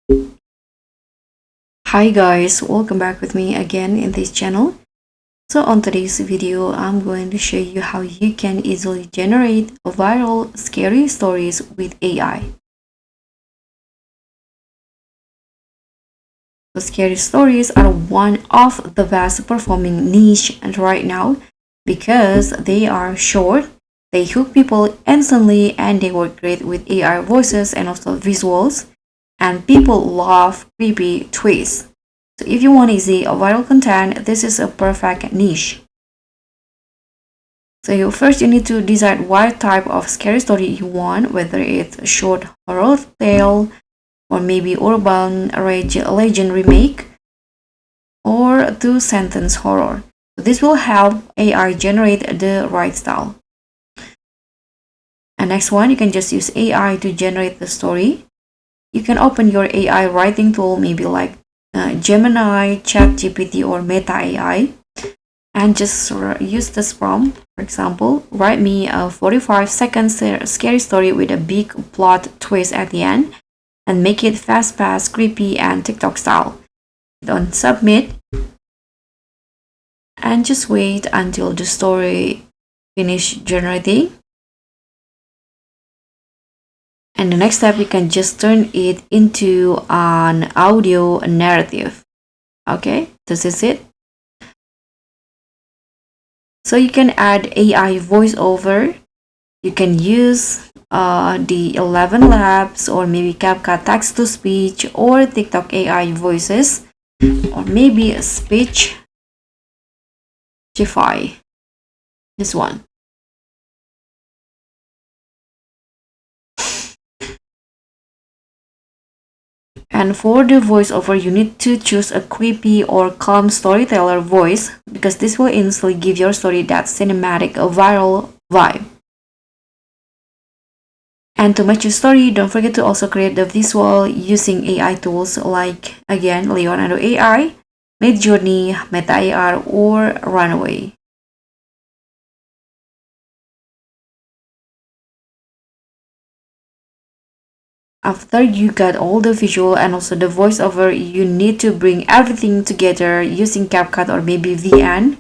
Hi guys, welcome back with me again in this channel. So on today's video, I'm going to show you how you can easily generate viral scary stories with AI. So scary stories are one of the best performing niche right now because they are short, they hook people instantly, and they work great with AI voices and also visuals, and people love creepy twists. So if you want easy viral content, this is a perfect niche. So first you need to decide what type of scary story you want, whether it's a short horror tale or maybe urban legend remake or two-sentence horror. This will help AI generate the right style. And next one, you can just use AI to generate the story. You can open your AI writing tool, maybe like Gemini, ChatGPT, or Meta AI, and just use this prompt. For example, write me a 45-second scary story with a big plot twist at the end, and make it fast-paced, creepy, and TikTok style. Hit on submit, and just wait until the story finish generating. And the next step, we can just turn it into an audio narrative. Okay, this is it. So you can add AI voiceover. You can use the 11 Labs or maybe CapCut text to speech or TikTok AI voices or maybe a Speechify. This one. And for the voiceover, you need to choose a creepy or calm storyteller voice because this will instantly give your story that cinematic, viral vibe. And to match your story, don't forget to also create the visual using AI tools like, again, Leonardo AI, Midjourney, Meta AR, or Runway. After you got all the visual and also the voiceover, you need to bring everything together using CapCut or maybe VN.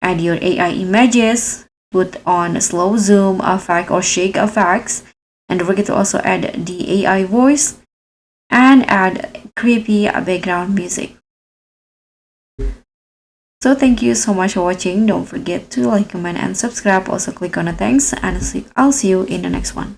Add your AI images, put on slow zoom effect or shake effects, and don't forget to also add the AI voice and add creepy background music. So thank you so much for watching. Don't forget to like, comment, and subscribe. Also click on the thanks, and I'll see you in the next one.